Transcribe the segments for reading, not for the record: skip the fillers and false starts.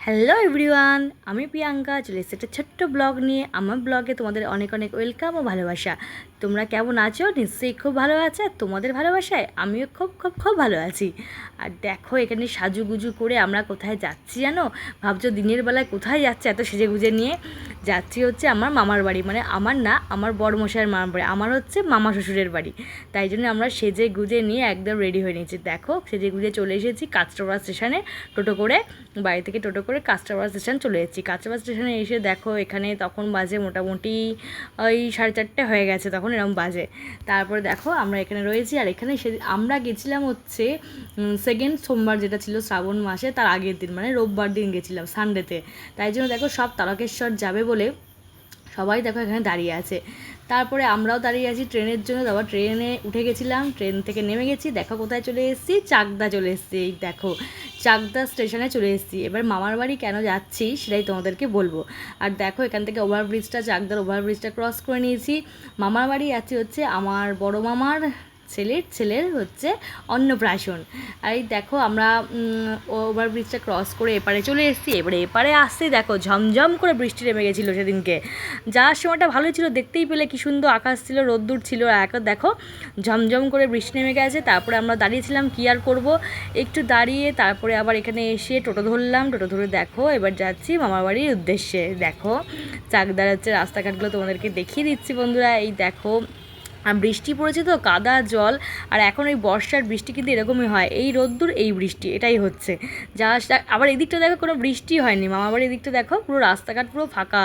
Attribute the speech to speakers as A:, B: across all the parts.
A: Hello everyone, আমি প্রিয়াঙ্কা চলে এসেছি একটা ছোট্ট ব্লগ নিয়ে। আমার ব্লগে তোমাদের অনেক অনেক ওয়েলকাম ও ভালোবাসা। তোমরা কেমন আছো? নিশ্চয়ই খুব ভালো আছো। তোমাদের ভালোবাসায় আমিও খুব খুব খুব ভালো আছি। আর দেখো এখানে সাজুগুজু করে আমরা কোথায় যাচ্ছি জানো? ভাবছো দিনের বেলায় কোথায় যাচ্ছে এত সেজে গুজে নিয়ে? যাচ্ছি হচ্ছে আমার মামার বাড়ি, মানে আমার না, আমার বড়মশাইয়ের মামার বাড়ি, আমার হচ্ছে মামা শ্বশুরের বাড়ি। তাই জন্য আমরা সেজে গুজে নিয়ে একদম রেডি হয়ে নিয়েছি। দেখো সেজে গুজে চলে এসেছি কাঁচরাপাড়া স্টেশনে টোটো করে, বাড়ি থেকে টোটো করে কাঁচরাপাড়া স্টেশন চলে এসেছি। কাঁচরাপাড়া স্টেশনে এসে দেখো এখানে তখন বাজে মোটামুটি ওই 4:30 হয়ে গেছে, তখন এরকম বাজে। তারপরে দেখো আমরা এখানে রয়েছি। আর এখানে আমরা গেছিলাম হচ্ছে সেকেন্ড সোমবার, যেটা ছিল শ্রাবণ মাসে, তার আগের দিন, মানে রোববার দিন গেছিলাম, সানডেতে। তাই জন্য দেখো সব তারকেশ্বর যাবে বলে সবাই দেখো এখানে দাঁড়িয়ে আছে। তারপরে আমরাও দাঁড়িয়ে আছি ট্রেনের জন্য। তারপর ট্রেনে উঠে গেছিলাম, ট্রেন থেকে নেমে গেছি। দেখো কোথায় চলে এসেছি, চাকদা চলে এসেছি। এই দেখো চাকদা স্টেশনে চলে এসেছি। এবার মামার বাড়ি কেন যাচ্ছি সেটাই তোমাদেরকে বলবো। আর দেখো এখান থেকে ওভারব্রিজটা, চাকদার ওভারব্রিজটা ক্রস করে নিয়েছি। মামার বাড়ি যাচ্ছি হচ্ছে আমার বড় মামার ছেলের হচ্ছে অন্নপ্রাশন। আর এই দেখো আমরা ওভারব্রিজটা ক্রস করে এপারে চলে এসেছি। এবারে এপারে আসতেই দেখো ঝমঝম করে বৃষ্টি নেমে গেছিলো সেদিনকে। যাওয়ার সময়টা ভালোই ছিল, দেখতেই পেলে কি সুন্দর আকাশ ছিল, রোদ্দুর ছিল। আর এখন দেখো ঝমঝম করে বৃষ্টি নেমে গেছে। তারপরে আমরা দাঁড়িয়েছিলাম, কী আর করবো, একটু দাঁড়িয়ে তারপরে আবার এখানে এসে টোটো ধরলাম। টোটো ধরে দেখো এবার যাচ্ছি মামার বাড়ির উদ্দেশ্যে। দেখো চাকদার হচ্ছে রাস্তাঘাটগুলো তোমাদেরকে দেখিয়ে দিচ্ছি বন্ধুরা। এই দেখো, আর বৃষ্টি পড়েছে তো কাদা জল। আর এখন ওই বর্ষার বৃষ্টি কিন্তু এরকমই হয়, এই রোদ্দুর এই বৃষ্টি, এটাই হচ্ছে। যা আবার এদিকটা দেখো কোনো বৃষ্টি হয়নি, মামাবাড়ির এদিকটা দেখো পুরো রাস্তাঘাট পুরো ফাঁকা,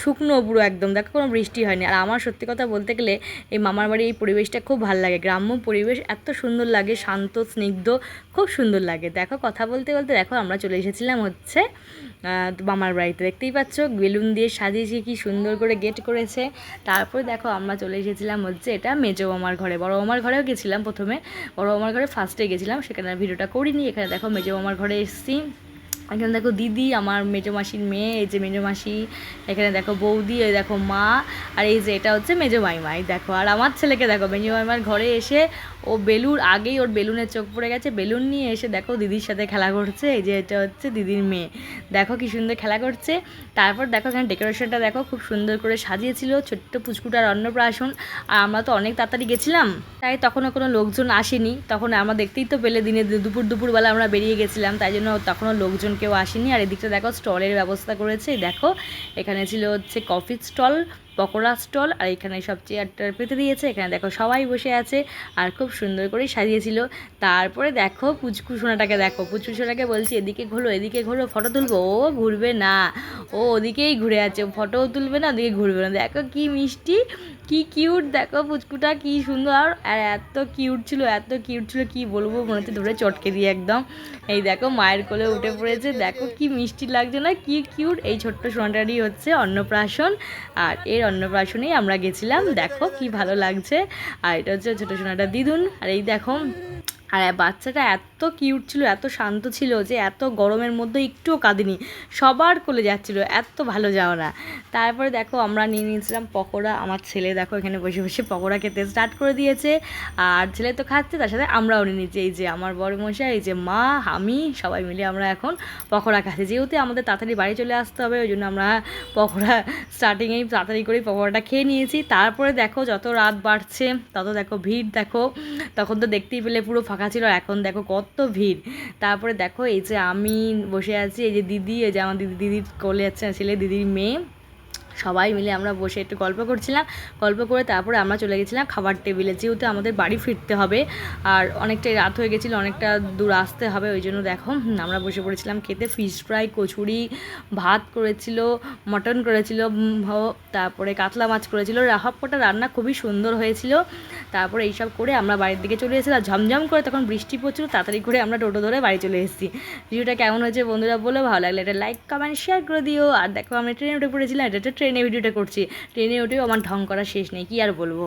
A: শুকনো পুরো একদম, দেখো কোনো বৃষ্টি হয়নি। আর আমার সত্যি কথা বলতে গেলে এই মামার বাড়ির এই পরিবেশটা খুব ভালো লাগে, গ্রাম্য পরিবেশ এত সুন্দর লাগে, শান্ত স্নিগ্ধ, খুব সুন্দর লাগে। দেখো কথা বলতে বলতে দেখো আমরা চলে এসেছিলাম হচ্ছে মামার বাড়িতে। দেখতেই পাচ্ছ বেলুন দিয়ে সাজিয়েছি, কি সুন্দর করে গেট করেছে। তারপরে দেখো আমরা চলে এসেছিলাম হচ্ছে এটা মেজো মামার ঘরে। বড় মামার ঘরেও গেছিলাম প্রথমে, বড় মামার ঘরে ফার্স্টে গেছিলাম, সেখানে ভিডিওটা করিনি। এখানে দেখো মেজো মামার ঘরে এসেছি। এখানে দেখো দিদি, আমার মেজো মাসির মেয়ে, এই যে মেজো মাসি। এখানে দেখো বৌদি, এই দেখো মা। আর এই যে এটা হচ্ছে মেজো মাইমা। এই দেখো, আর আমার ছেলেকে দেখো মেজো মাইমার ঘরে এসে ও আগেই ওর বেলুনের চোখ পড়ে গেছে, বেলুন নিয়ে এসে দেখো দিদির সাথে খেলা করছে। এই যে এটা হচ্ছে দিদির মেয়ে, দেখো কি সুন্দর খেলা করছে। তারপর দেখো এখানে ডেকোরেশনটা দেখো খুব সুন্দর করে সাজিয়েছিল, ছোট্ট পুচকুটার অন্নপ্রাশন। আর আমরা তো অনেক তাড়াতাড়ি গেছিলাম, তাই তখনও কোনো লোকজন আসেনি। তখন আমরা দেখতেই তো পেলে দিনে দুপুরবেলা আমরা বেরিয়ে গেছিলাম, তাই জন্য তখনও লোকজন কেউ আসেনি। আর এদিকটা দেখো স্টলের ব্যবস্থা করেছে। দেখো এখানে ছিল হচ্ছে কফির স্টল, পকোড়া স্টল, আর এখানে সব চেয়ারটার পেতে দিয়েছে। এখানে দেখো সবাই বসে আছে আর খুব সুন্দর করে সাজিয়েছিল। তারপরে দেখো পুচকুসোনাটাকে দেখো, পুচকুসোনাকে বলছি এদিকে ঘোরো ফটো তুলবো, ও ঘুরবে না, ও ওদিকেই ঘুরে আছে, ফটোও তুলবে না, ওদিকে ঘুরবে না। দেখো কি মিষ্টি, কি কিউট, দেখো পুচকুটা কি সুন্দর। আর এত কিউট ছিল কি বলবো, মনে হচ্ছে ধরে চটকে দিয়ে একদম। এই দেখো মায়ের কোলে উঠে পড়েছে, দেখো কি মিষ্টি লাগছে না, কি কিউট। এই ছোট্ট সোনাটারই হচ্ছে অন্নপ্রাশন, আর এর অন্নপ্রাশনেই আমরা গেছিলাম। দেখো কি ভালো লাগছে। আর এটা হচ্ছে ছোটো সোনাটা দিদুন। আর এই দেখো, আর বাচ্চাটা এত কিউট ছিল, এত শান্ত ছিল যে এত গরমের মধ্যে একটুও কাঁদেনি, সবার কোলে যাচ্ছিল, এত ভালো যাও না। তারপরে দেখো আমরা নিয়ে নিয়েছিলাম পকোড়া। আমার ছেলে দেখো এখানে বসে বসে পকোড়া খেতে স্টার্ট করে দিয়েছে। আর ছেলে তো খাচ্ছে, তার সাথে আমরাও নিয়ে নিচ্ছি। এই যে আমার বড় মশাই, এই যে মা, আমি, সবাই মিলে আমরা এখন পকোড়া খাচ্ছি। যেহেতু আমাদের তাড়াতাড়ি বাড়ি চলে আসতে হবে, ওই জন্য আমরা পকোড়া স্টার্টিংয়েই তাড়াতাড়ি করেই পকোড়াটা খেয়ে নিয়েছি। তারপরে দেখো যত রাত বাড়ছে তত দেখো ভিড়, দেখো তখন তো দেখতেই পেলে পুরো ফাঁকা ছিল, এখন দেখো কত ভিড়। তারপরে দেখো এই যে আমি বসে আছি, এই যে দিদি, এই যে আমার দিদির কোলে যাচ্ছে ছেলে, দিদির মেয়ে, সবাই মিলে আমরা বসে একটু গল্প করছিলাম। গল্প করে তারপরে আমরা চলে গেছিলাম খাবার টেবিলে, যেহেতু আমাদের বাড়ি ফিরতে হবে আর অনেকটাই রাত হয়ে গেছিলো, অনেকটা দূর আসতে হবে। ওই জন্য দেখো আমরা বসে পড়েছিলাম খেতে। ফিশ ফ্রাই, কচুরি, ভাত করেছিল, মটন করেছিল, তারপরে কাতলা মাছ করেছিল, সবকটা রান্না খুবই সুন্দর হয়েছিল। তারপরে এইসব করে আমরা বাড়ির দিকে চলে এসেছিলাম। ঝমঝম করে তখন বৃষ্টি পড়ছিল, তাড়াতাড়ি করে আমরা টোটো ধরে বাড়ি চলে এসেছি। ভিডিওটা কেমন হয়েছে বন্ধুরা বলো, ভালো লাগলে এটা লাইক কমেন্ট শেয়ার করে দিও। আর দেখো আমরা ট্রেনে উঠে পড়েছিলাম, এটা ট্রেনে ভিডিওটা করছি, ট্রেনে উঠেও আমার ঢং করা শেষ নেই, কি আর বলবো।